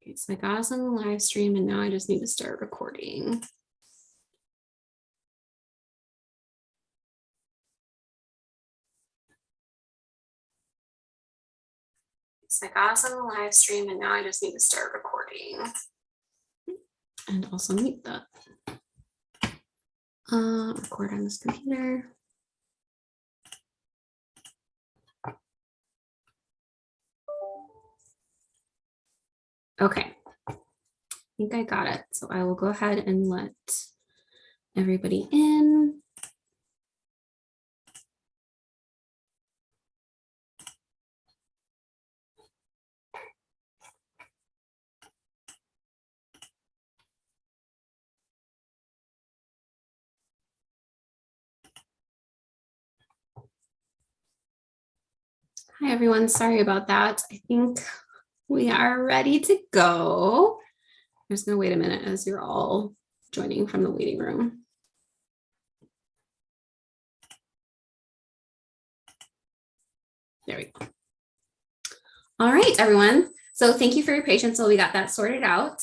Okay, so I got us on the live stream and now I just need to start recording. So I got us on the live stream and now I just need to start recording. And also mute that. Record on this computer. Okay, I think I got it. So I will go ahead and let everybody in. Hi, everyone. Sorry about that. I think we are ready to go. I'm just going to wait a minute as you're all joining from the waiting room. There we go. All right, everyone. So thank you for your patience while we got that sorted out.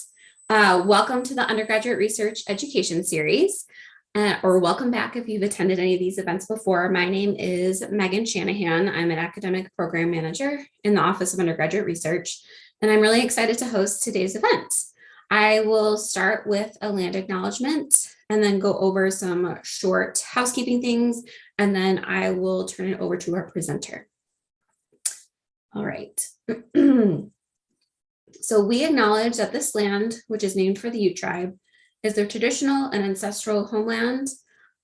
Welcome to the Undergraduate Research Education Series, or welcome back if you've attended any of these events before. My name is Megan Shanahan. I'm an academic program manager in the Office of Undergraduate Research, and I'm really excited to host today's event. I will start with a land acknowledgement and then go over some short housekeeping things, and then I will turn it over to our presenter. All right. So we acknowledge that this land, which is named for the Ute tribe, is the traditional and ancestral homeland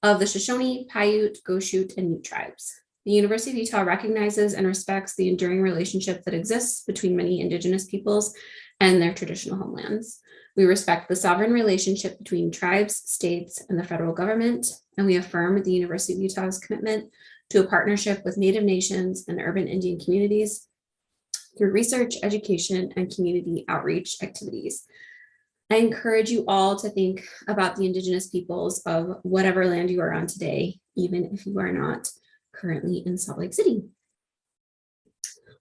of the Shoshone, Paiute, Goshute, and Ute tribes. The University of Utah recognizes and respects the enduring relationship that exists between many Indigenous peoples and their traditional homelands. We respect the sovereign relationship between tribes, states, and the federal government, and we affirm the University of Utah's commitment to a partnership with Native nations and urban Indian communities through research, education, and community outreach activities. I encourage you all to think about the Indigenous peoples of whatever land you are on today, even if you are not currently in Salt Lake City.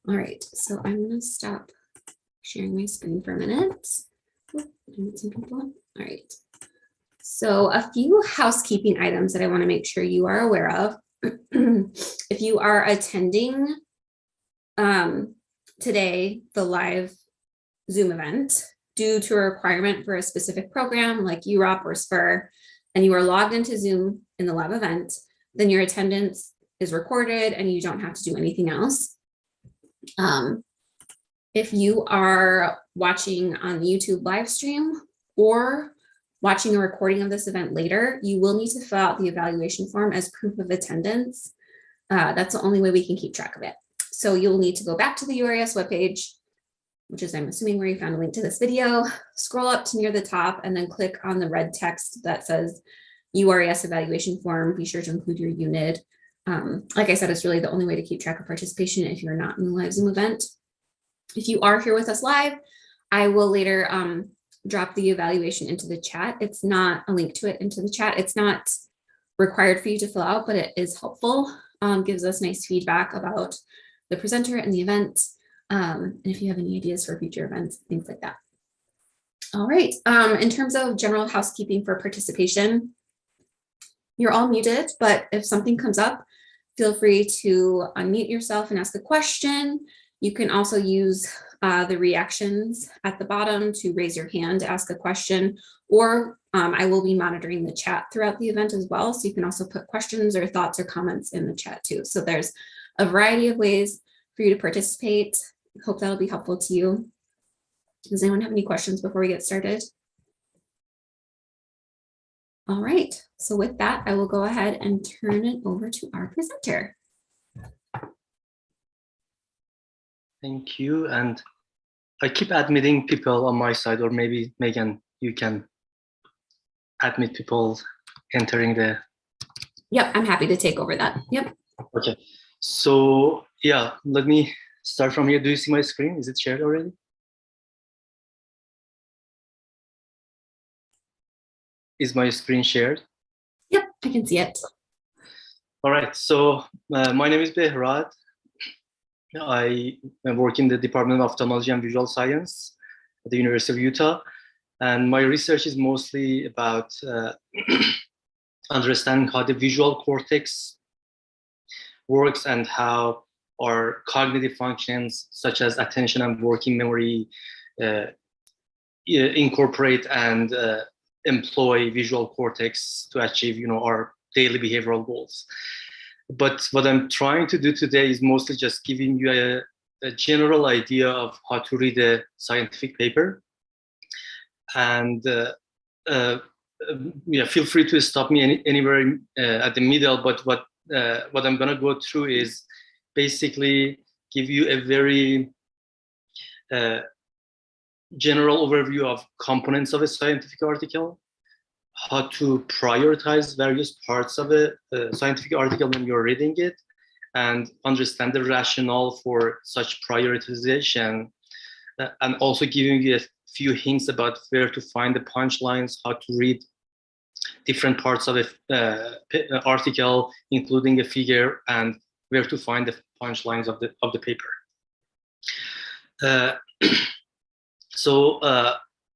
All right, so I'm going to stop sharing my screen for a minute. Some people on. All right, so a few housekeeping items that I want to make sure you are aware of. If you are attending today, the live Zoom event, due to a requirement for a specific program like UROP or SPUR, and you are logged into Zoom in the live event, then your attendance is recorded and you don't have to do anything else. If you are watching on the YouTube live stream or watching a recording of this event later, you will need to fill out the evaluation form as proof of attendance. That's the only way we can keep track of it. So you'll need to go back to the URAS webpage, which is, I'm assuming, where you found a link to this video, scroll up to near the top, and then click on the red text that says URAS evaluation form. Be sure to include your unit. Like I said, it's really the only way to keep track of participation if you're not in the live Zoom event. If you are here with us live, I will later drop the evaluation into the chat. It's not a link to it into the chat. It's not required for you to fill out, but it is helpful. Gives us nice feedback about the presenter and the event. And if you have any ideas for future events, things like that. All right, in terms of general housekeeping for participation, you're all muted, but if something comes up, feel free to unmute yourself and ask a question. You can also use the reactions at the bottom to raise your hand to ask a question, or I will be monitoring the chat throughout the event as well. So you can also put questions or thoughts or comments in the chat too. So there's a variety of ways for you to participate. Hope that'll be helpful to you. Does anyone have any questions before we get started? All right, so with that, I will go ahead and turn it over to our presenter. Thank you. And I keep admitting people on my side, or maybe Megan, you can admit people entering the... Yep, I'm happy to take over that. Yep. Okay, so yeah, let me start from here. Do you see my screen? Is it shared already? Is my screen shared? Yep, I can see it. All right, so my name is Behrad. I work in the Department of Ophthalmology and Visual Science. at the University of Utah. And my research is mostly about understanding how the visual cortex works and how our cognitive functions, such as attention and working memory, incorporate and employ visual cortex to achieve, our daily behavioral goals. But what I'm trying to do today is mostly just giving you a general idea of how to read a scientific paper. And feel free to stop me anywhere at the middle. But what I'm going to go through is basically give you a very general overview of components of a scientific article, how to prioritize various parts of a scientific article when you're reading it, and understand the rationale for such prioritization, and also giving you a few hints about where to find the punchlines, how to read different parts of an article, including a figure, and where to find the punchlines of the paper. So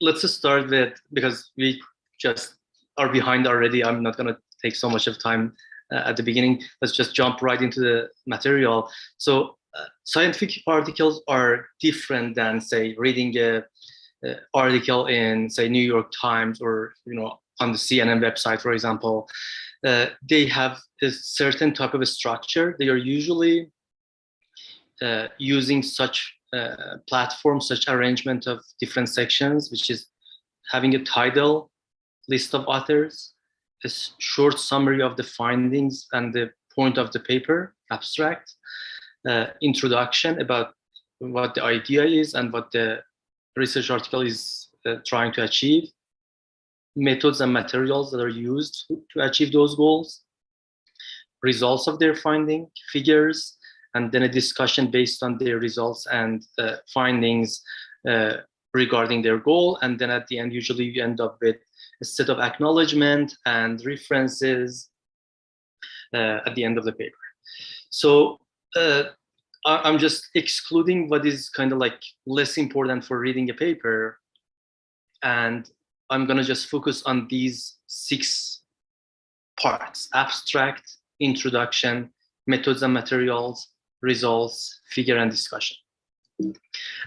let's just start with, because we just are behind already, I'm not going to take so much of time at the beginning. Let's just jump right into the material. So scientific articles are different than, say, reading a article in, say, New York Times or on the CNN website, for example. They have a certain type of a structure. They are usually using such platforms, such arrangement of different sections, which is having a title, list of authors, a short summary of the findings and the point of the paper, abstract, introduction about what the idea is and what the research article is trying to achieve, methods and materials that are used to achieve those goals, results of their finding, figures, and then a discussion based on their results and findings regarding their goal. And then at the end, usually you end up with a set of acknowledgement and references at the end of the paper. So I'm just excluding what is kind of like less important for reading a paper. And I'm going to just focus on these 6 parts: abstract, introduction, methods and materials, results, figure, and discussion.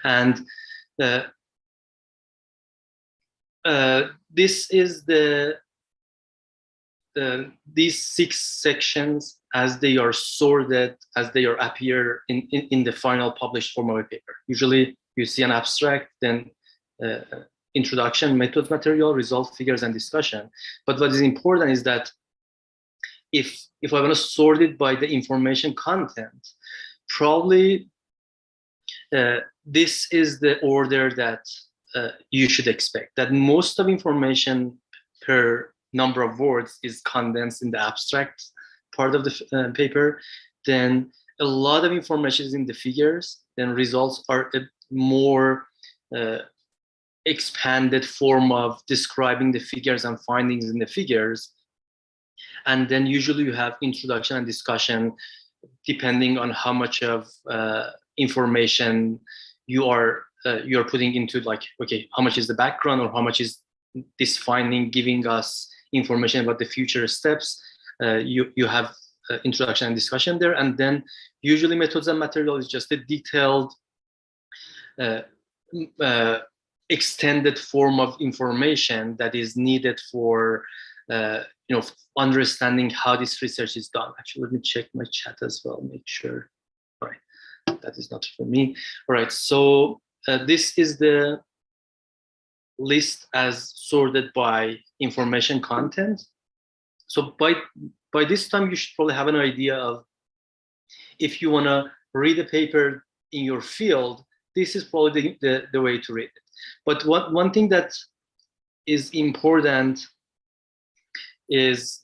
And this is these 6 sections as they are sorted, as they are appear in the final published form of a paper. Usually you see an abstract, then introduction, methods, material, results, figures, and discussion. But what is important is that if I want to sort it by the information content, probably this is the order that you should expect, that most of information per number of words is condensed in the abstract part of the paper. Then a lot of information is in the figures. Then results are a more expanded form of describing the figures and findings in the figures. And then usually you have introduction and discussion, depending on how much of information you're putting into, like, okay, how much is the background, or how much is this finding giving us information about the future steps. You have introduction and discussion there. And then usually methods and material is just a detailed extended form of information that is needed for understanding how this research is done. Actually, let me check my chat as well, make sure. All right, that is not for me. All right, so this is the list as sorted by information content. So by this time, you should probably have an idea of, if you want to read a paper in your field, this is probably the way to read it. But one thing that is important is,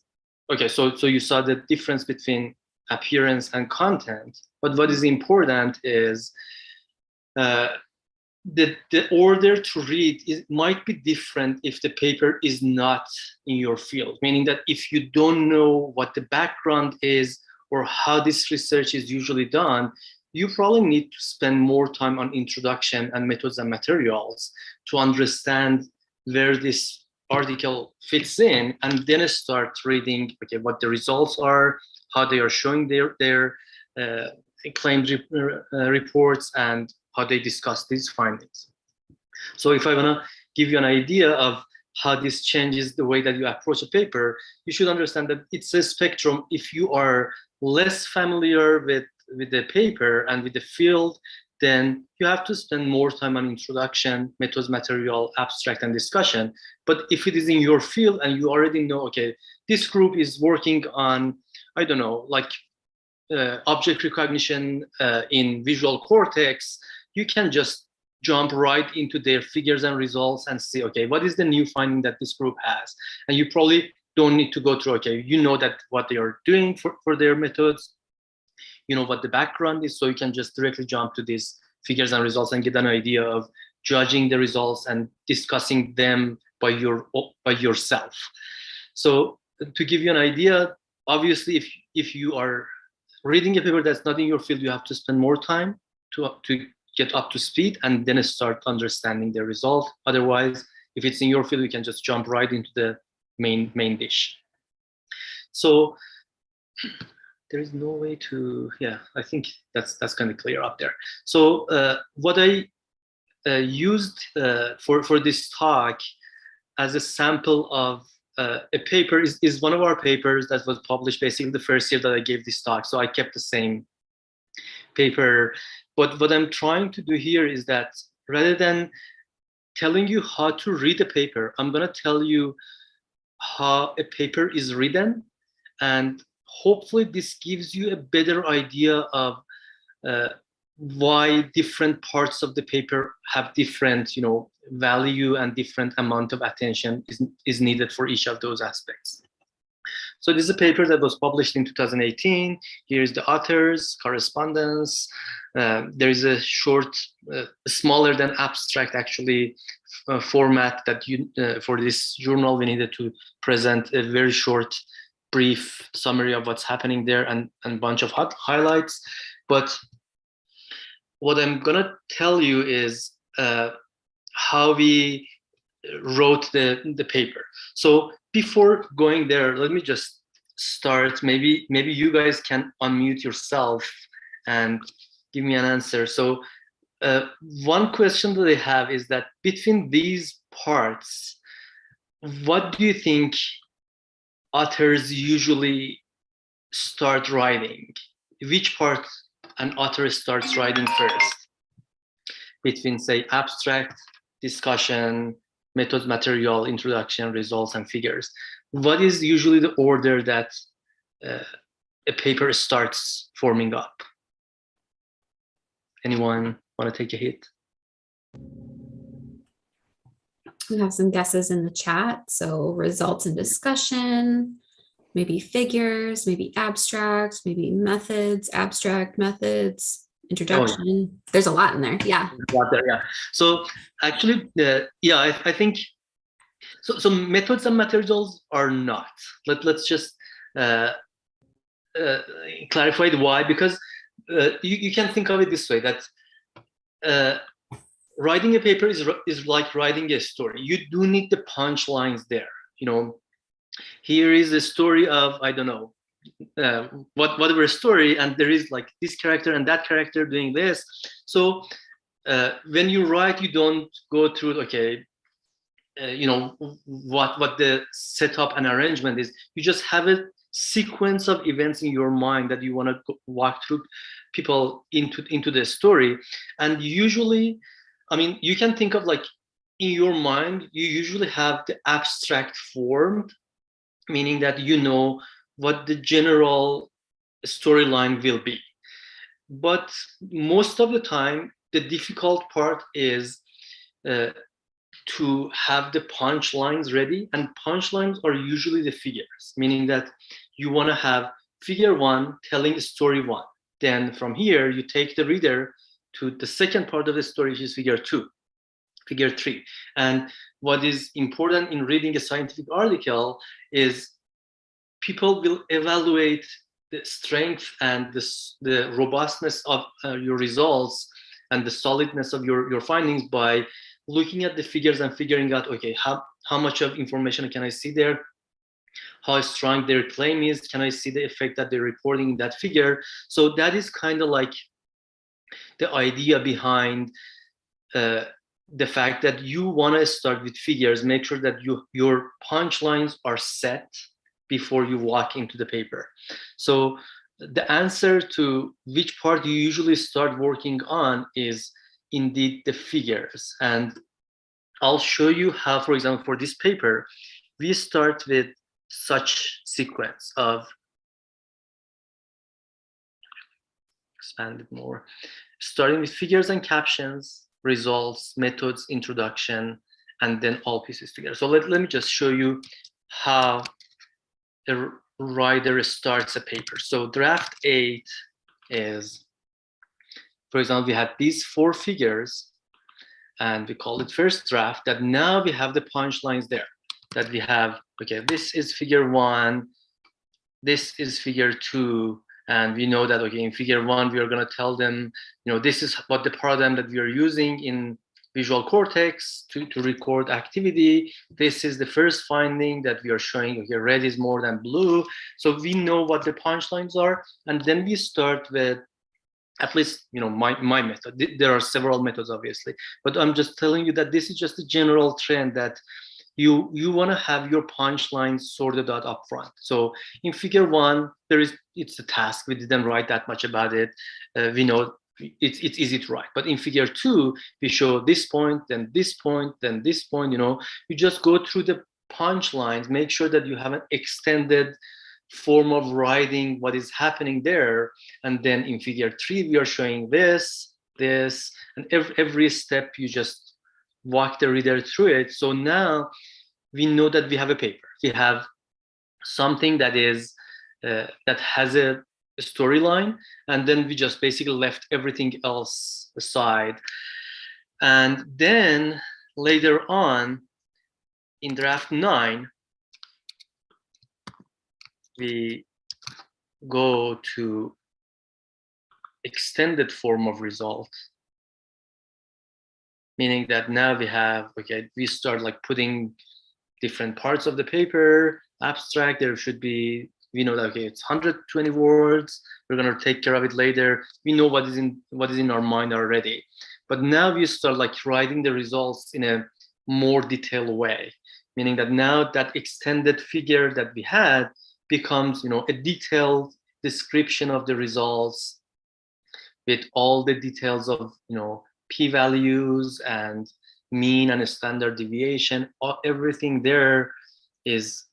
okay, so you saw the difference between appearance and content, but what is important is the order to read might be different if the paper is not in your field, meaning that if you don't know what the background is or how this research is usually done, you probably need to spend more time on introduction and methods and materials to understand where this article fits in, and then start reading, okay, what the results are, how they are showing their claimed reports, and how they discuss these findings. So if I want to give you an idea of how this changes the way that you approach a paper, you should understand that it's a spectrum. If you are less familiar with the paper and with the field, then you have to spend more time on introduction, methods, material, abstract, and discussion. But if it is in your field and you already know, okay, this group is working on, I don't know, like object recognition in visual cortex, you can just jump right into their figures and results and see, okay, what is the new finding that this group has? And you probably don't need to go through, okay, you know that what they are doing for their methods, you know what the background is, so you can just directly jump to these figures and results and get an idea of judging the results and discussing them by yourself. So to give you an idea, obviously, if you are reading a paper that's not in your field, you have to spend more time to get up to speed and then start understanding the result. Otherwise, if it's in your field, you can just jump right into the main dish. So there is no way to, yeah, I think that's kind of clear up there. So what I used for this talk as a sample of a paper is one of our papers that was published basically the first year that I gave this talk. So I kept the same paper. But what I'm trying to do here is that rather than telling you how to read a paper, I'm going to tell you how a paper is written, and hopefully this gives you a better idea of why different parts of the paper have different, value and different amount of attention is needed for each of those aspects. So this is a paper that was published in 2018. Here's the authors, correspondence. There is a short, smaller than abstract actually format that for this journal, we needed to present a very short, brief summary of what's happening there and a bunch of highlights. But what I'm gonna tell you is how we wrote the paper. So before going there, let me just start. Maybe you guys can unmute yourself and give me an answer. So one question that I have is that between these parts, what do you think authors usually start writing? Which part an author starts writing first? Between, say, abstract, discussion, methods, material, introduction, results, and figures. What is usually the order that a paper starts forming up? Anyone want to take a hit? We have some guesses in the chat. So results and discussion, maybe figures, maybe abstract, maybe methods, abstract methods, introduction. Oh, yeah. There's a lot in there. Yeah. A lot there, yeah. So actually, yeah, I think so methods and materials are not. Let's just clarify why, because you can think of it this way, that writing a paper is like writing a story. You do need the punchlines there. Here is a story of, I don't know, whatever story, and there is like this character and that character doing this. So when you write, you don't go through, okay, what the setup and arrangement is. You just have a sequence of events in your mind that you want to walk through people into the story. And usually, I mean, you can think of like in your mind, you usually have the abstract form, meaning that you know what the general storyline will be. But most of the time, the difficult part is to have the punchlines ready, and punchlines are usually the figures, meaning that you want to have figure one telling story one. Then from here, you take the reader to the second part of the story, which is figure two, figure three. And what is important in reading a scientific article is people will evaluate strength and the robustness of your results and the solidness of your findings by looking at the figures and figuring out, okay, how much of information can I see there? How strong their claim is? Can I see the effect that they're reporting in that figure? So that is kind of like the idea behind the fact that you want to start with figures. Make sure that your punchlines are set before you walk into the paper. So the answer to which part you usually start working on is indeed the figures. And I'll show you how, for example, for this paper, we start with such sequence of, expand it more, starting with figures and captions, results, methods, introduction, and then all pieces together. So let me just show you how a writer starts a paper. So draft 8 is, for example, we had these 4 figures and we call it first draft, that now we have the punchlines there, that we have, okay, this is figure 1, this is figure 2, and we know that, okay, in figure 1, we are going to tell them, you know, this is what the paradigm that we are using in visual cortex to record activity. This is the first finding that we are showing, okay, red is more than blue. So we know what the punchlines are. And then we start with, at least, you know, my method. There are several methods, obviously, but I'm just telling you that this is just a general trend that you want to have your punchlines sorted out up front. So in figure 1, it's a task. We didn't write that much about it. We know it's easy to write. But in figure 2, we show this point, then this point, then this point. You know, you just go through the punchlines, make sure that you have an extended form of writing what is happening there. And then in figure 3, we are showing this, and every step you just walk the reader through it. So now we know that we have a paper. We have something that is that has a storyline, and then we just basically left everything else aside. And then later on in draft 9, we go to extended form of result, meaning that now we have, okay, we start like putting different parts of the paper, abstract, there should be, we know that, okay, it's 120 words, we're going to take care of it later. We know what is in our mind already. But now we start like writing the results in a more detailed way, meaning that now that extended figure that we had becomes, you know, a detailed description of the results with all the details of, you know, p-values and mean and standard deviation. Everything there is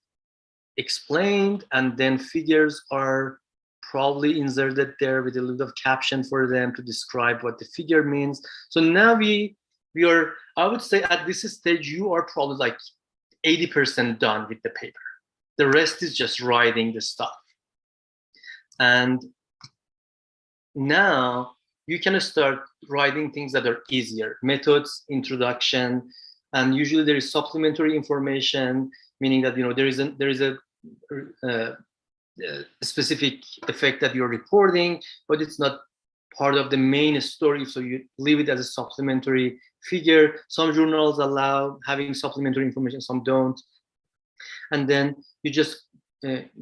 explained, and then figures are probably inserted there with a little bit of caption for them to describe what the figure means. So now we are, I would say at this stage, you are probably like 80% done with the paper. The rest is just writing the stuff. And now you can start writing things that are easier, methods, introduction, and usually there is supplementary information, meaning that, you know, there is a specific effect that you're reporting, but it's not part of the main story, so you leave it as a supplementary figure. Some journals allow having supplementary information, some don't. And then you just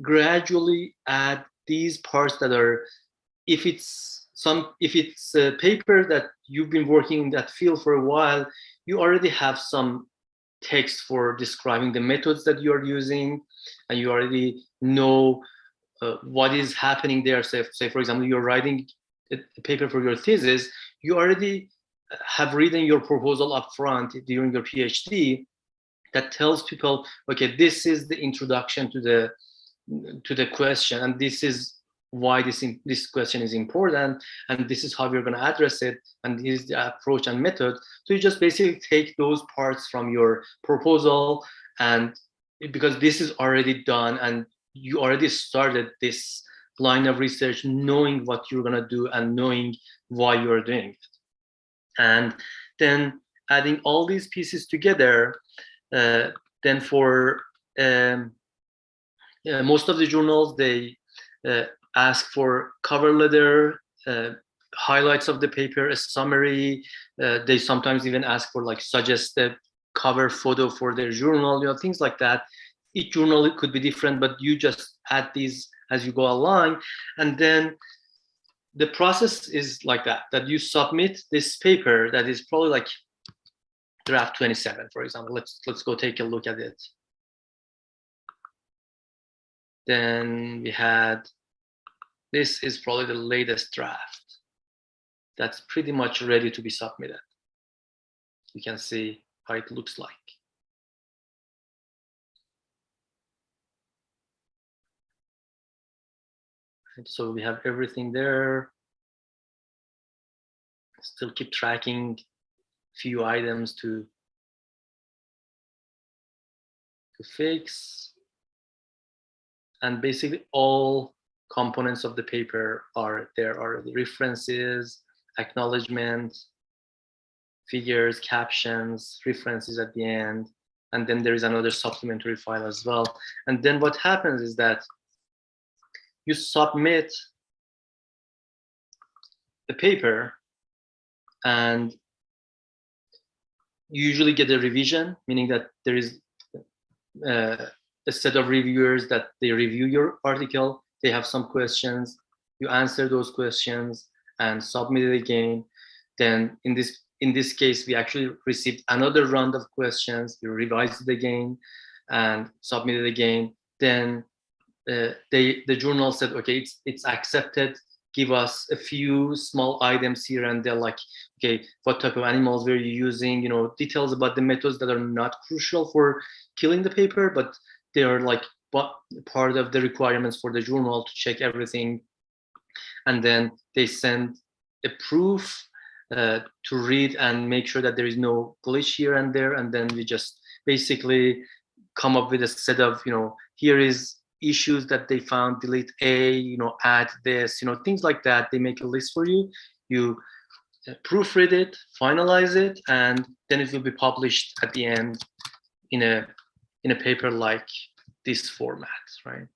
gradually add these parts that are, if it's a paper that you've been working in that field for a while, you already have some text for describing the methods that you're using, and you already know what is happening there. Say, for example, you're writing a paper for your thesis, you already have written your proposal up front during your PhD that tells people, okay, this is the introduction to the question, and this is why this question is important, and this is how we're going to address it, and here's the approach and method. So you just basically take those parts from your proposal, and because this is already done and you already started this line of research knowing what you're going to do and knowing why you're doing it. And then adding all these pieces together, then for most of the journals, they ask for cover letter, highlights of the paper, a summary. They sometimes even ask for like suggested cover photo for their journal, things like that. Each journal could be different, but you just add these as you go along. And then the process is like that you submit this paper that is probably like draft 27, for example. Let's go take a look at it. Then we had, this is probably the latest draft that's pretty much ready to be submitted. You can see how it looks like. And so we have everything there. Still keep tracking few items to fix. And basically all components of the paper are there, are the references, acknowledgement, figures, captions, references at the end. And then there is another supplementary file as well. And then what happens is that you submit the paper and you usually get a revision, meaning that there is a set of reviewers that they review your article. They have some questions, you answer those questions and submit it again. Then in this case, we actually received another round of questions. We revised it again and submitted again. Then the journal said, okay, it's accepted. Give us a few small items here and there, like, okay, what type of animals were you using? Details about the methods that are not crucial for killing the paper, but they are like part of the requirements for the journal to check everything. And then they send a proof to read and make sure that there is no glitch here and there. And then we just basically come up with a set of, here is issues that they found, delete A, add this, things like that. They make a list for you. You proofread it, finalize it, and then it will be published at the end in a paper like this format, right?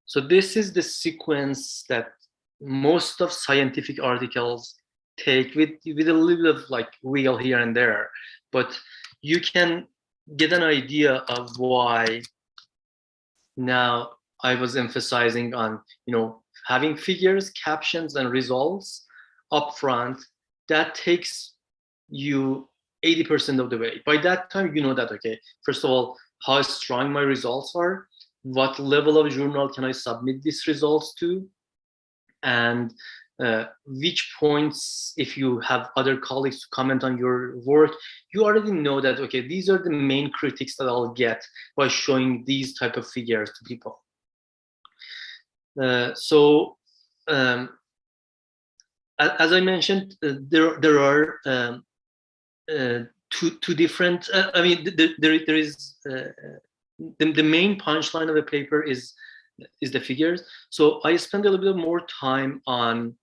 So this is the sequence that most of scientific articles take, with a little bit of like wiggle here and there, but you can get an idea of why now I was emphasizing on, having figures, captions, and results up front. That takes you 80% of the way. By that time, you know that, okay, first of all, how strong my results are, what level of journal can I submit these results to, and which points, if you have other colleagues to comment on your work, you already know that, okay, these are the main critiques that I'll get by showing these type of figures to people. So as I mentioned, there are two different, there is the main punchline of a paper is the figures. So I spend a little bit more time on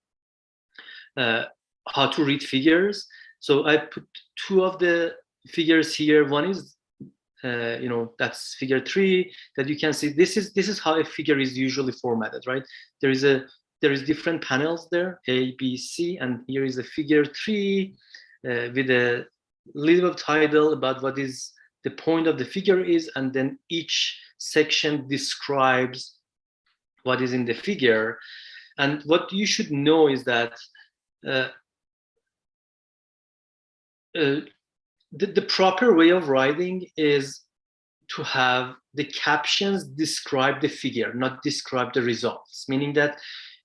how to read figures. So I put two of the figures here. One is, that's figure 3, that you can see. This is how a figure is usually formatted, right? There is different panels there, A, B, C, and here is a figure 3 with a little bit of title about what is the point of the figure is, and then each section describes what is in the figure. And what you should know is that the proper way of writing is to have the captions describe the figure, not describe the results. Meaning that,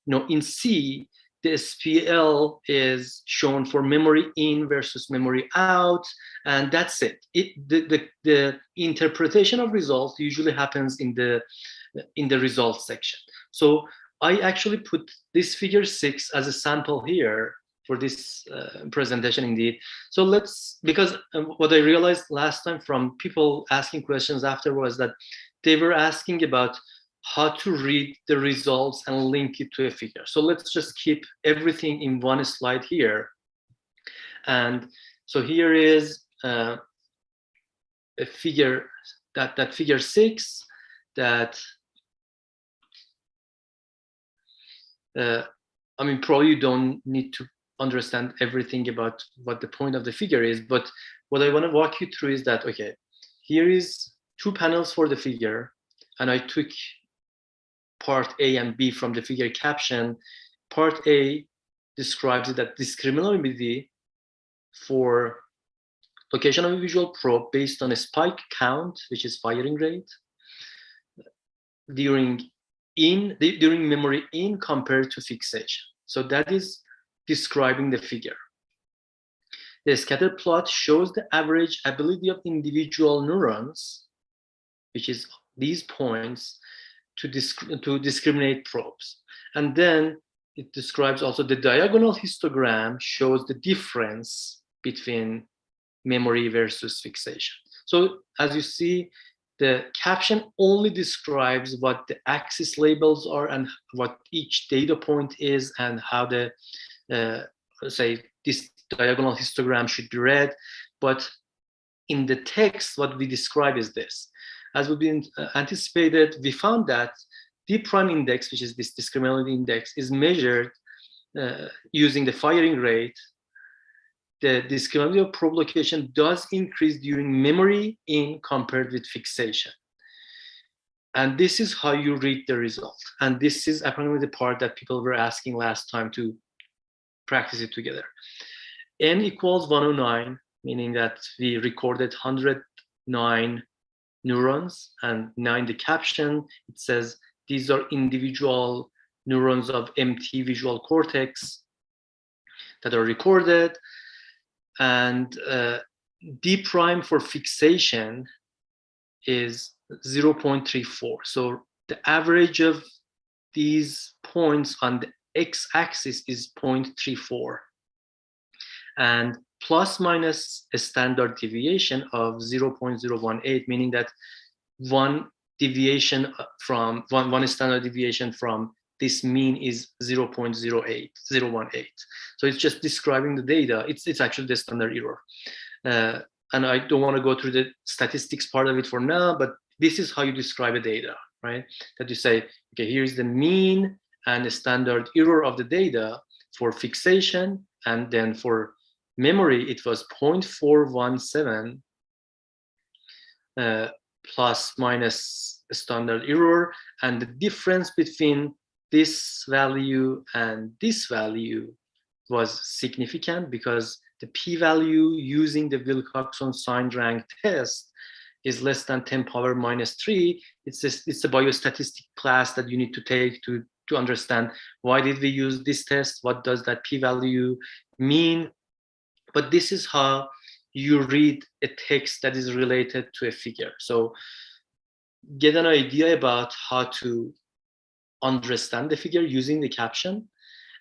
in C, the SPL is shown for memory in versus memory out, and that's it. The interpretation of results usually happens in the results section. So I actually put this figure 6 as a sample here for this presentation indeed. So because what I realized last time from people asking questions after was that they were asking about how to read the results and link it to a figure. So let's just keep everything in one slide here. And so here is a figure, that figure 6 that I mean, probably you don't need to understand everything about what the point of the figure is, but what I want to walk you through is that, okay, here is 2 panels for the figure, and I took part A and B from the figure caption. Part A describes that discriminability for location of a visual probe based on a spike count, which is firing rate, during memory in compared to fixation. So that is describing the figure. The scatter plot shows the average ability of individual neurons, which is these points, to discriminate probes. And then it describes also the diagonal histogram shows the difference between memory versus fixation. So as you see, the caption only describes what the axis labels are and what each data point is and how the, say, this diagonal histogram should be read. But in the text, what we describe is this. As we've been anticipated, we found that D prime index, which is this discriminability index, is measured using the firing rate. The discriminability of probe location does increase during memory in compared with fixation. And this is how you read the result. And this is apparently the part that people were asking last time to practice it together. N equals 109, meaning that we recorded 109 neurons, and now in the caption, it says these are individual neurons of MT visual cortex that are recorded. And D prime for fixation is 0.34. So the average of these points on the x-axis is 0.34. And plus minus a standard deviation of 0.018, meaning that one deviation from one standard deviation from this mean is 0.018. So it's just describing the data. It's actually the standard error. And I don't want to go through the statistics part of it for now, but this is how you describe a data, right? That you say, okay, here's the mean and the standard error of the data for fixation, and then for memory, it was 0.417 plus minus standard error, and the difference between this value and this value was significant because the p-value using the Wilcoxon signed rank test is less than 10 power minus 3. It's a biostatistic class that you need to take to understand why did we use this test, what does that p-value mean. But this is how you read a text that is related to a figure. So get an idea about how to understand the figure using the caption,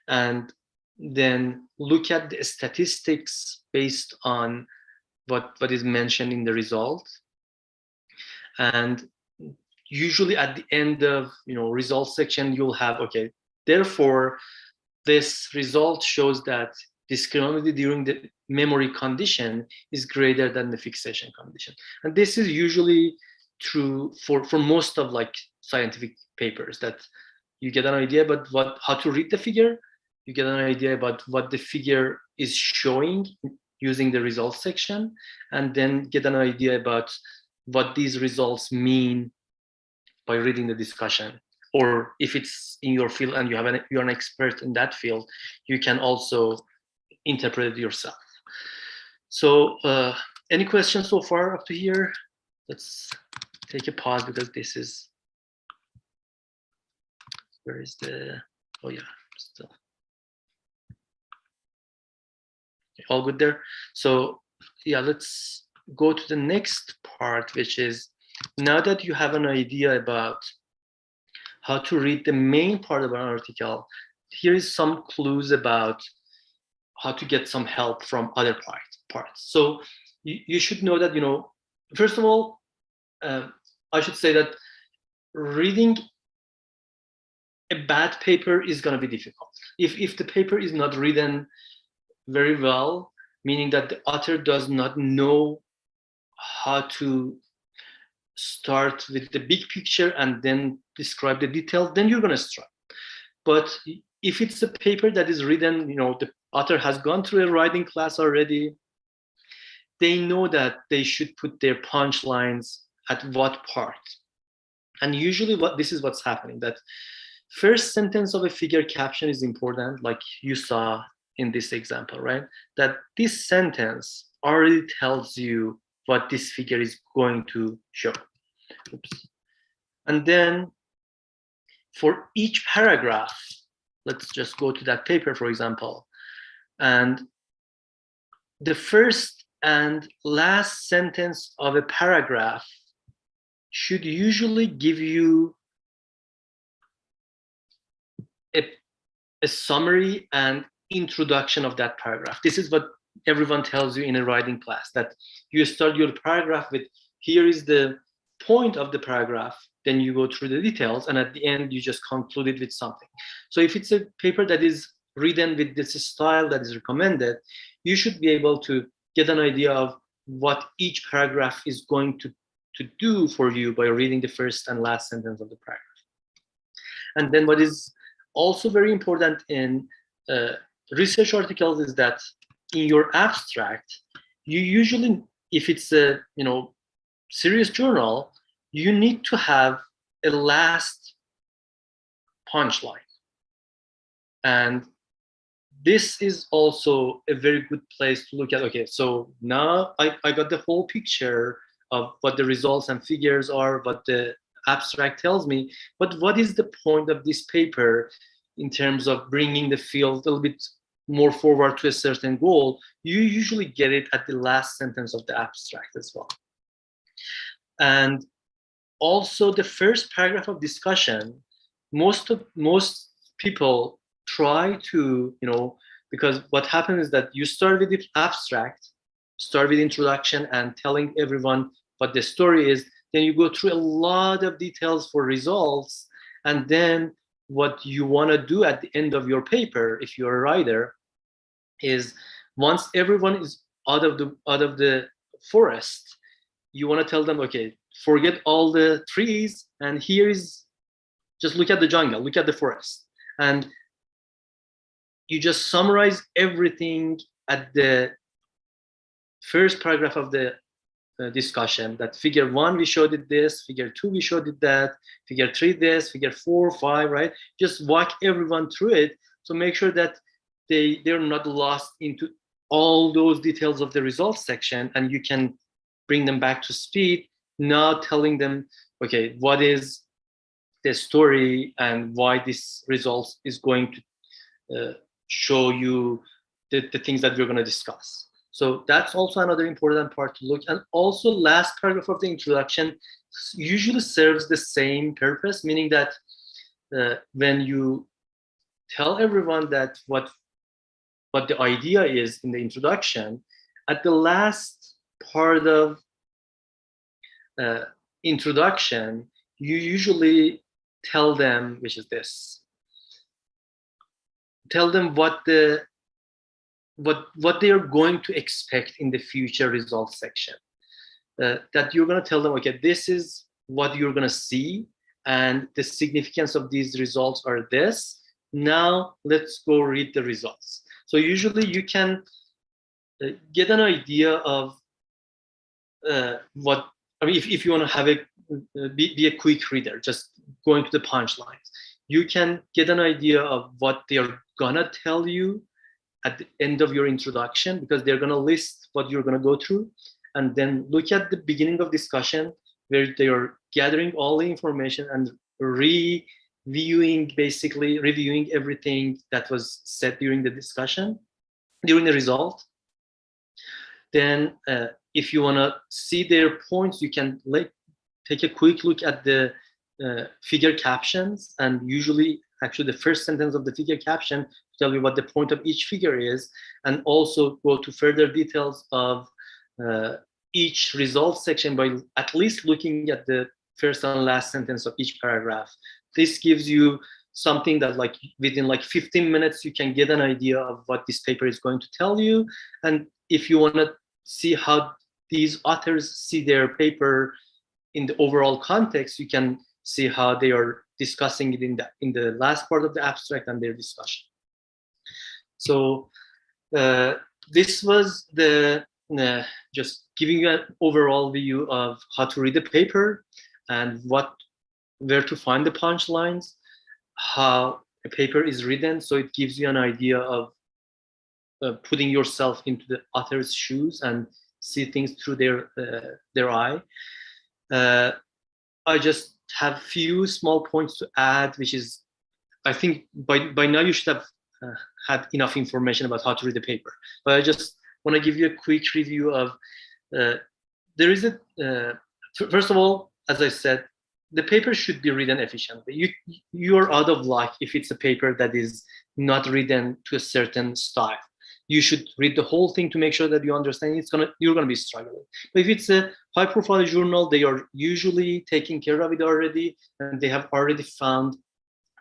and then look at the statistics based on what is mentioned in the result. And usually at the end of results section, you'll have, okay, therefore this result shows that discriminability during the memory condition is greater than the fixation condition. And this is usually true for most of like scientific papers, that you get an idea about how to read the figure, you get an idea about what the figure is showing using the results section, and then get an idea about what these results mean by reading the discussion. Or if it's in your field and you're an expert in that field, you can also interpret it yourself. So any questions so far up to here? Let's take a pause because this is, where is the, oh yeah, still. All good there. So yeah, let's go to the next part, which is, now that you have an idea about how to read the main part of an article, here is some clues about how to get some help from other parts. So you should know that, first of all, I should say that reading a bad paper is going to be difficult. If the paper is not written very well, meaning that the author does not know how to start with the big picture and then describe the details, then you're going to struggle. But if it's a paper that is written, the author has gone through a writing class already, they know that they should put their punchlines at what part. And usually this is what's happening, that first sentence of a figure caption is important, like you saw in this example, right? That this sentence already tells you what this figure is going to show. Oops. And then for each paragraph, let's just go to that paper, for example, and the first and last sentence of a paragraph should usually give you a summary and introduction of that paragraph. This is what everyone tells you in a writing class, that you start your paragraph with, here is the point of the paragraph, then you go through the details, and at the end you just conclude it with something. So if it's a paper that is written with this style that is recommended, you should be able to get an idea of what each paragraph is going to do for you by reading the first and last sentence of the paragraph. And then what is also very important in research articles is that in your abstract, you usually, if it's a serious journal, you need to have a last punchline. And this is also a very good place to look at, okay, so now I got the whole picture of what the results and figures are, what the abstract tells me, but what is the point of this paper in terms of bringing the field a little bit more forward to a certain goal? You usually get it at the last sentence of the abstract as well. And also the first paragraph of discussion, most people try to, because what happens is that you start with the abstract, start with introduction and telling everyone what the story is, then you go through a lot of details for results, and then what you want to do at the end of your paper, if you're a writer, is once everyone is out of the forest, you want to tell them, okay, forget all the trees, and here is, just look at the jungle, look at the forest. And you just summarize everything at the first paragraph of the discussion, that figure 1 we showed it this, figure 2 we showed it that, figure 3 this, figure 4, 5, right? Just walk everyone through it, so make sure that they're not lost into all those details of the results section, and you can bring them back to speed, now telling them, okay, what is the story and why this result is going to show you the things that we're going to discuss. So that's also another important part to look at. And also last paragraph of the introduction usually serves the same purpose, meaning that when you tell everyone that what the idea is in the introduction, at the last part of introduction, you usually tell them, which is this, tell them what they are going to expect in the future results section. That you're going to tell them, okay, this is what you're going to see, and the significance of these results are this. Now let's go read the results. So usually you can get an idea of what, I mean, if you want to have be a quick reader, just going to the punchlines, you can get an idea of what they're gonna tell you at the end of your introduction, because they're gonna list what you're gonna go through, and then look at the beginning of discussion where they are gathering all the information and reviewing everything that was said during the discussion, during the result. Then if you want to see their points, you can take a quick look at the figure captions, and usually actually the first sentence of the figure caption tell you what the point of each figure is, and also go to further details of each result section by at least looking at the first and last sentence of each paragraph. This gives you something that within 15 minutes you can get an idea of what this paper is going to tell you. And if you want to see how these authors see their paper in the overall context, you can see how they are discussing it in the last part of the abstract and their discussion. So this was the just giving you an overall view of how to read the paper and where to find the punchlines, how a paper is written, so it gives you an idea of putting yourself into the author's shoes and see things through their eye. I just have few small points to add, which is, I think by now you should have had enough information about how to read the paper. But I just want to give you a quick review of, there is first of all, as I said, the paper should be written efficiently. You're out of luck if it's a paper that is not written to a certain style. You should read the whole thing to make sure that you understand you're gonna be struggling. But if it's a high-profile journal, they are usually taking care of it already, and they have already found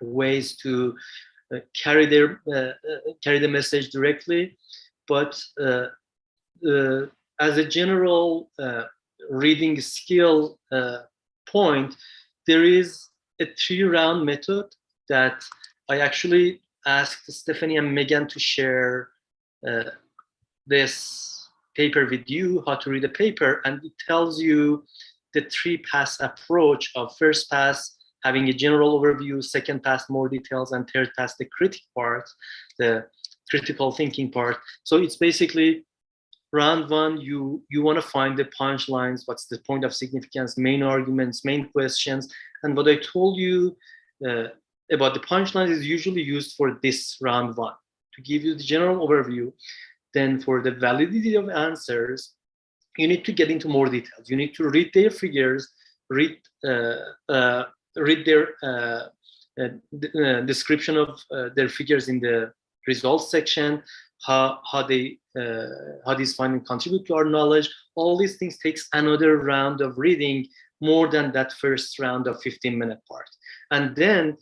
ways to carry the message directly. But as a general reading skill point, there is a 3-round method that I actually asked Stephanie and Megan to share this paper with you, how to read a paper, and it tells you the 3-pass approach of first pass, having a general overview, second pass, more details, and third pass, the critic part, the critical thinking part. So it's basically round 1, you want to find the punchlines, what's the point of significance, main arguments, main questions. And what I told you about the punchlines is usually used for this round 1, to give you the general overview. Then for the validity of answers, you need to get into more details. You need to read their figures, read their description of their figures in the results section, how these findings contribute to our knowledge. All these things takes another round of reading, more than that first round of 15-minute part. And then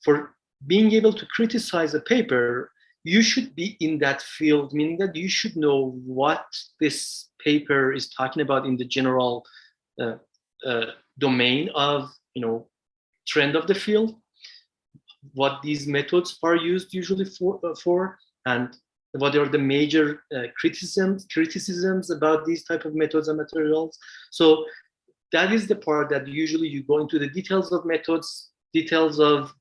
for being able to criticize a paper, you should be in that field, meaning that you should know what this paper is talking about in the general domain of, trend of the field, what these methods are used usually for, and what are the major criticisms about these type of methods and materials. So that is the part that usually you go into the details of methods, details of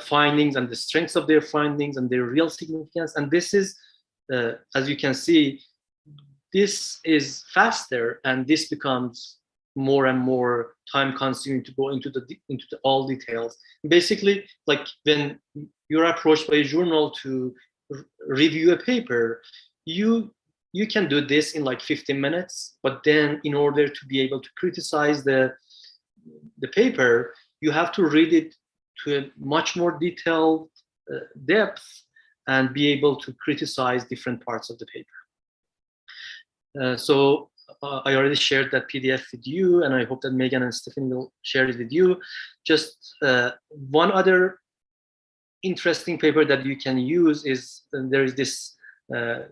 findings, and the strengths of their findings and their real significance. And this is, as you can see, this is faster, and this becomes more and more time consuming to go into the all details. Basically, like when you're approached by a journal to review a paper, you can do this in like 15 minutes, but then in order to be able to criticize the paper, you have to read it to a much more detailed depth and be able to criticize different parts of the paper. So I already shared that PDF with you, and I hope that Megan and Stephanie will share it with you. Just one other interesting paper that you can use is, there is this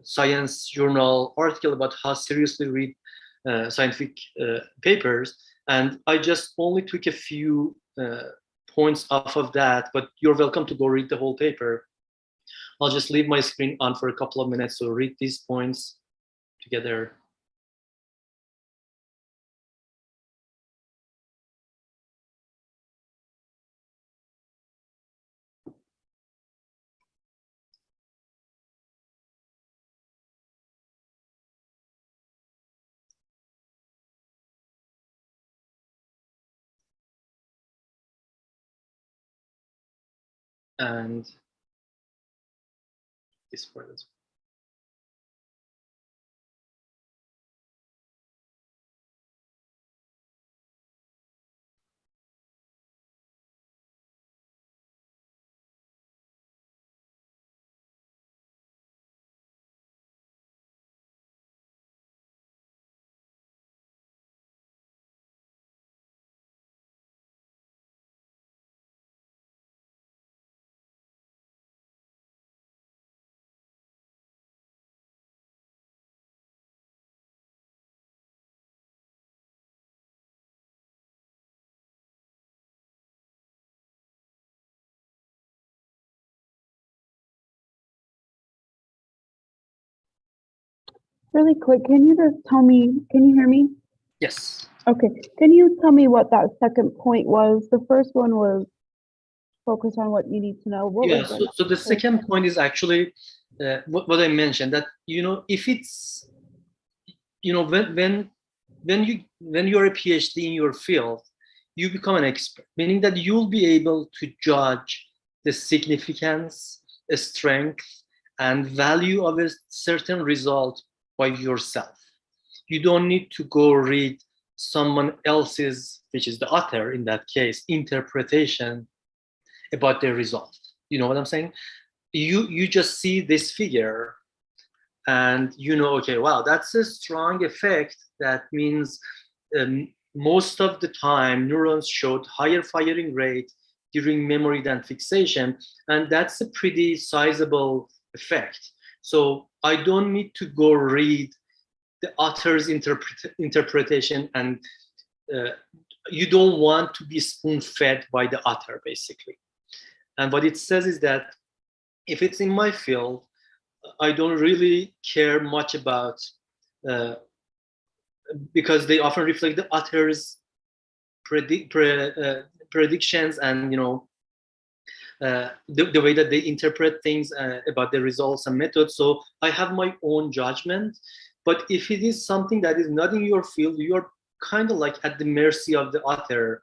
science journal article about how seriously read scientific papers, and I just only took a few points off of that, but you're welcome to go read the whole paper. I'll just leave my screen on for a couple of minutes, so read these points together. And this part as well. Really quick, can you just tell me, can you hear me? Yes. Okay, can you tell me what that second point was? The first one was focus on what you need to know. What Yeah, was the so the first second one? point is actually what I mentioned, that, if it's, when you're a PhD in your field, you become an expert, meaning that you'll be able to judge the significance, strength, and value of a certain result by yourself. You don't need to go read someone else's, which is the author in that case, interpretation about the result. You know what I'm saying? You just see this figure and okay, wow, that's a strong effect. That means most of the time neurons showed higher firing rate during memory than fixation, and that's a pretty sizable effect. So I don't need to go read the author's interpretation, and you don't want to be spoon-fed by the author, basically. And what it says is that if it's in my field, I don't really care much about, because they often reflect the author's predictions, and the way that they interpret things about the results and methods. So I have my own judgment. But if it is something that is not in your field, you're kind of like at the mercy of the author,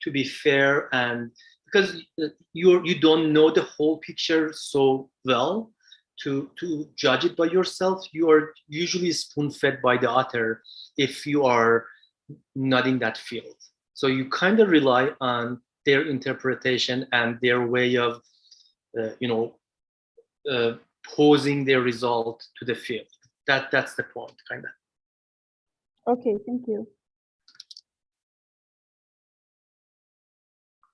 to be fair, and because you don't know the whole picture so well to judge it by yourself. You are usually spoon-fed by the author if you are not in that field. So you kind of rely on their interpretation and their way of, posing their result to the field. That's the point, kind of. Okay, thank you.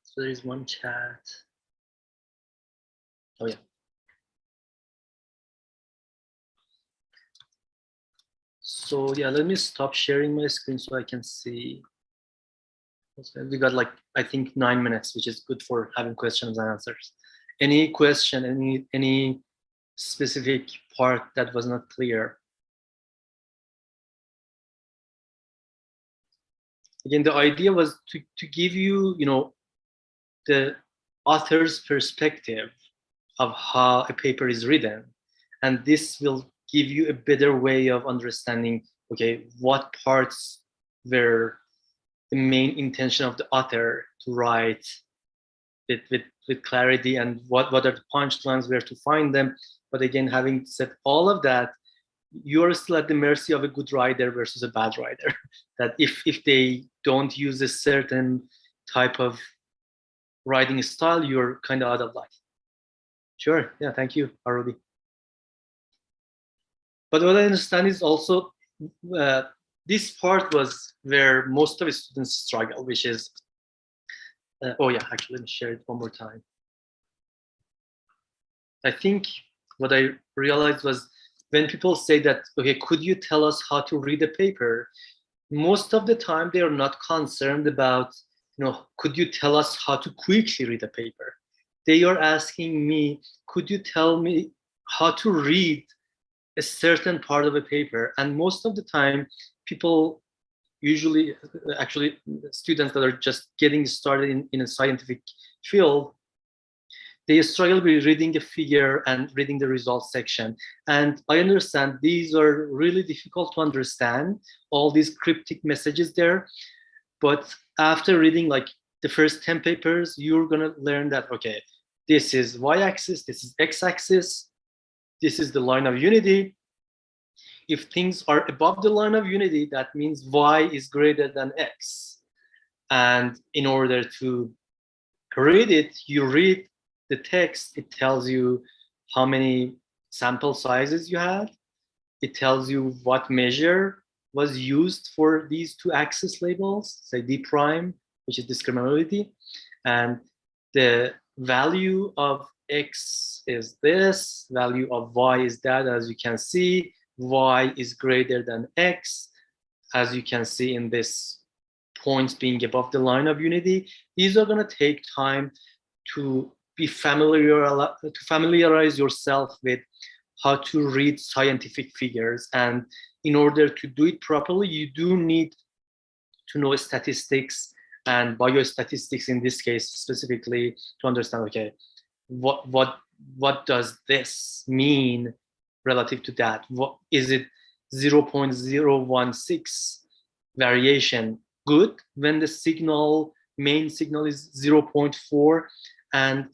So there is one chat. Oh yeah. So yeah, let me stop sharing my screen so I can see. We got like, I think 9 minutes, which is good for having questions and answers. Any question, any specific part that was not clear? Again, the idea was to give you, the author's perspective of how a paper is written. And this will give you a better way of understanding, okay, what parts were the main intention of the author to write with clarity, and what are the punchlines, where to find them. But again, having said all of that, you're still at the mercy of a good writer versus a bad writer. That if they don't use a certain type of writing style, you're kind of out of luck. Sure, yeah, thank you, Arubi. But what I understand is also this part was where most of the students struggle, which is, oh yeah, actually, let me share it one more time. I think what I realized was, when people say that, okay, could you tell us how to read a paper? Most of the time, they are not concerned about, could you tell us how to quickly read a paper? They are asking me, could you tell me how to read a certain part of a paper? And most of the time, people usually, actually, students that are just getting started in a scientific field, they struggle with reading a figure and reading the results section. And I understand these are really difficult to understand, all these cryptic messages there. But after reading like the first 10 papers, you're gonna learn that, okay, this is y-axis, this is x-axis, this is the line of unity. If things are above the line of unity, that means y is greater than x. And in order to read it, you read the text. It tells you how many sample sizes you had. It tells you what measure was used for these two axis labels, say d prime, which is discriminability, and the value of x is this, value of y is that. As you can see, y is greater than x, as you can see in this points being above the line of unity. These are going to take time to be familiarize yourself with how to read scientific figures. And in order to do it properly, you do need to know statistics and biostatistics in this case specifically to understand, okay, what does this mean relative to that? What is it? 0.016 variation good when the main signal is 0.4, and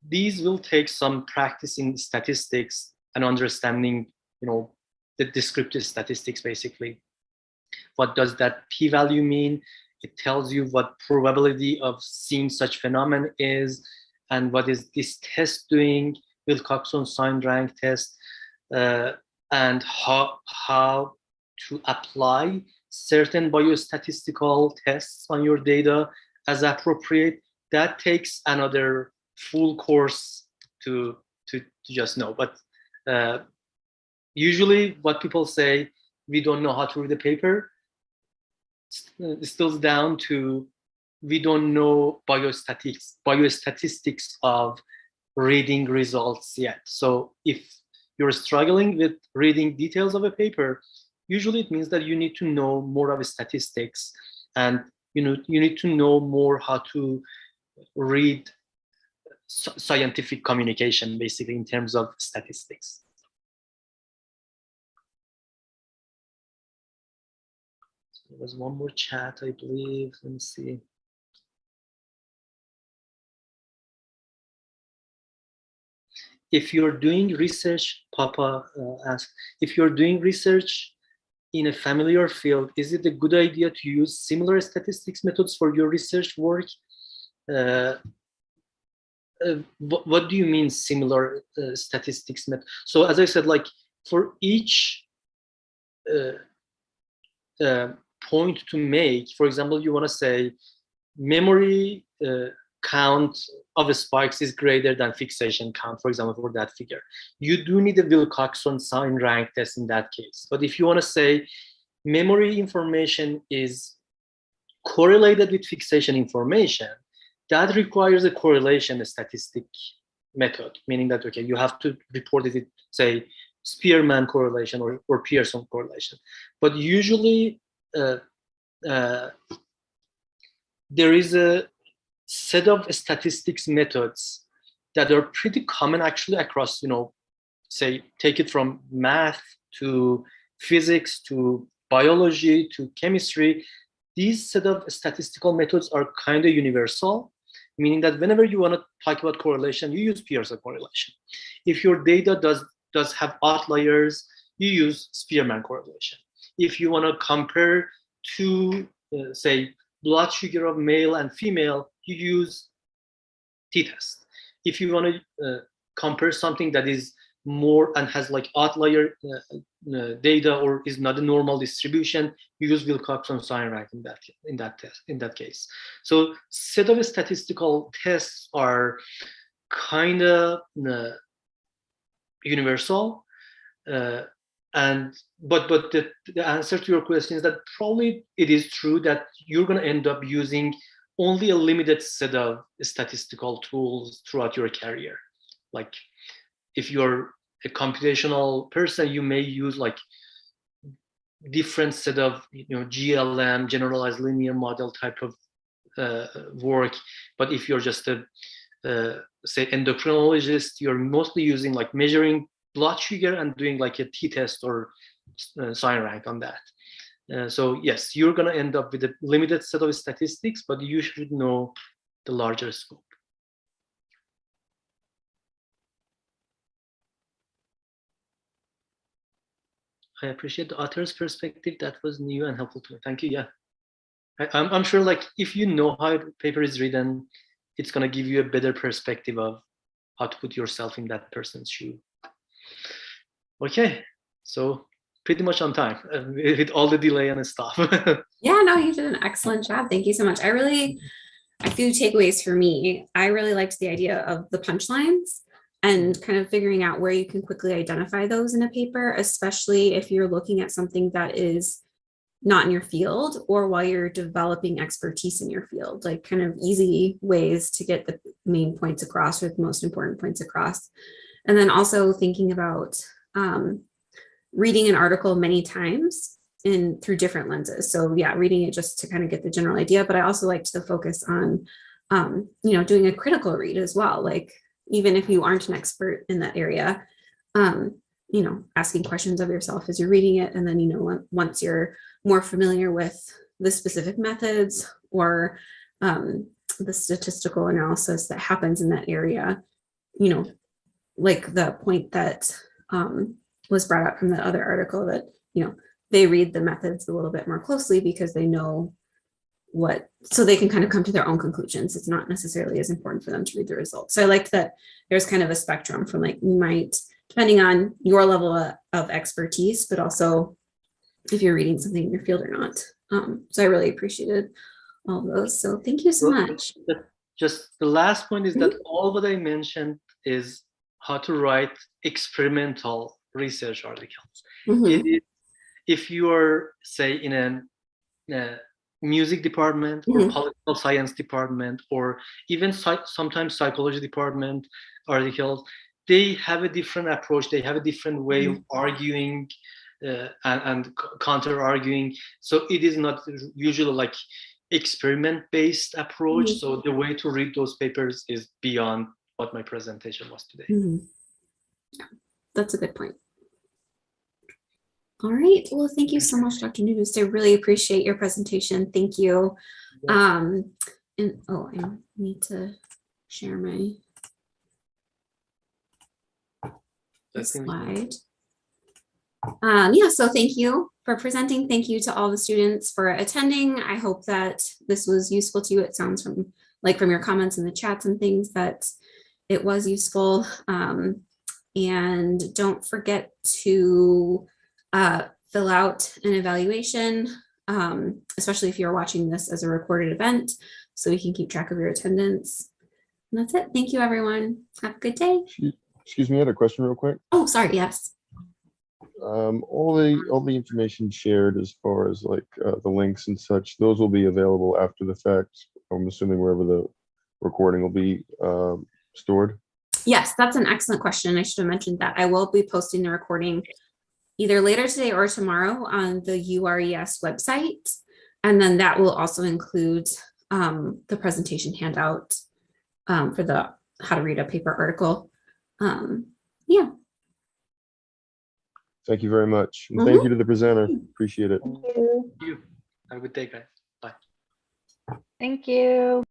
these will take some practice in statistics and understanding, the descriptive statistics basically. What does that p-value mean? It tells you what probability of seeing such phenomenon is, and what is this test doing, Wilcoxon sign rank test, and how to apply certain biostatistical tests on your data as appropriate. That takes another full course to just know. But usually what people say, we don't know how to read a paper, stills down to we don't know biostatistics of reading results yet. So if you're struggling with reading details of a paper, usually it means that you need to know more of statistics, and you need to know more how to read scientific communication, basically, in terms of statistics. So there was one more chat, I believe. Let me see. If you're doing research, Papa asked, if you're doing research in a familiar field, is it a good idea to use similar statistics methods for your research work? What do you mean similar statistics method? So as I said, like for each point to make, for example, you want to say memory count of spikes is greater than fixation count, for example, for that figure. You do need a Wilcoxon sign rank test in that case. But if you want to say memory information is correlated with fixation information, that requires a correlation statistic method, meaning that, okay, you have to report it, say, Spearman correlation or Pearson correlation. But usually there is a set of statistics methods that are pretty common actually across, say, take it from math to physics to biology to chemistry. These set of statistical methods are kind of universal, meaning that whenever you want to talk about correlation, you use Pearson correlation. If your data does have outliers, you use Spearman correlation. If you want to compare two, say, blood sugar of male and female, you use t-test. If you want to compare something that is more and has like outlier data or is not a normal distribution, you use Wilcoxon sign rank in that case. So set of statistical tests are kind of universal, but the answer to your question is that probably it is true that you're going to end up using only a limited set of statistical tools throughout your career. Like if you're a computational person, you may use like different set of GLM, generalized linear model type of work. But if you're just a say endocrinologist, you're mostly using like measuring blood sugar and doing like a t-test or sign rank on that. So yes, you're going to end up with a limited set of statistics, but you should know the larger scope. I appreciate the author's perspective. That was new and helpful to me. Thank you. Yeah, I'm sure like if you know how a paper is written, it's going to give you a better perspective of how to put yourself in that person's shoe. Okay, so pretty much on time with all the delay and stuff. Yeah, no, you did an excellent job. Thank you so much. A few takeaways for me. I really liked the idea of the punchlines and kind of figuring out where you can quickly identify those in a paper, especially if you're looking at something that is not in your field or while you're developing expertise in your field, like kind of easy ways to get the main points across or the most important points across. And then also thinking about reading an article many times in through different lenses. So yeah, reading it just to kind of get the general idea, but I also like to focus on, you know, doing a critical read as well. Like, even if you aren't an expert in that area, you know, asking questions of yourself as you're reading it. And then, you know, once you're more familiar with the specific methods or the statistical analysis that happens in that area, you know, like the point that was brought up from the other article, that, you know, they read the methods a little bit more closely because they know what, so they can kind of come to their own conclusions. It's not necessarily as important for them to read the results. So I liked that there's kind of a spectrum from, like, you might, depending on your level of expertise, but also if you're reading something in your field or not. So I really appreciated all of those. So thank you so much. Just the last point is that all what I mentioned is how to write experimental research articles. If you are, say, in a music department or political science department, or even sometimes psychology department articles, they have a different approach. They have a different way of arguing and counter arguing. So it is not usually like experiment-based approach. So the way to read those papers is beyond what my presentation was today. Yeah, that's a good point. All right. Well, thank you so much, Dr. Nudus. I really appreciate your presentation. Thank you. And oh, I need to share my slide. Yeah, so thank you for presenting. Thank you to all the students for attending. I hope that this was useful to you. It sounds from your comments in the chats and things that it was useful. And don't forget to fill out an evaluation, especially if you're watching this as a recorded event, so we can keep track of your attendance. And that's it. Thank you, everyone. Have a good day. Excuse me, I had a question real quick. Oh, sorry. Yes. All the information shared as far as like the links and such, those will be available after the fact. I'm assuming wherever the recording will be stored. Yes, that's an excellent question. I should have mentioned that. I will be posting the recording either later today or tomorrow on the URES website. And then that will also include the presentation handout for the how to read a paper article. Yeah. Thank you very much. And thank you to the presenter. Appreciate it. Thank you. Have a good day, guys. Bye. Thank you.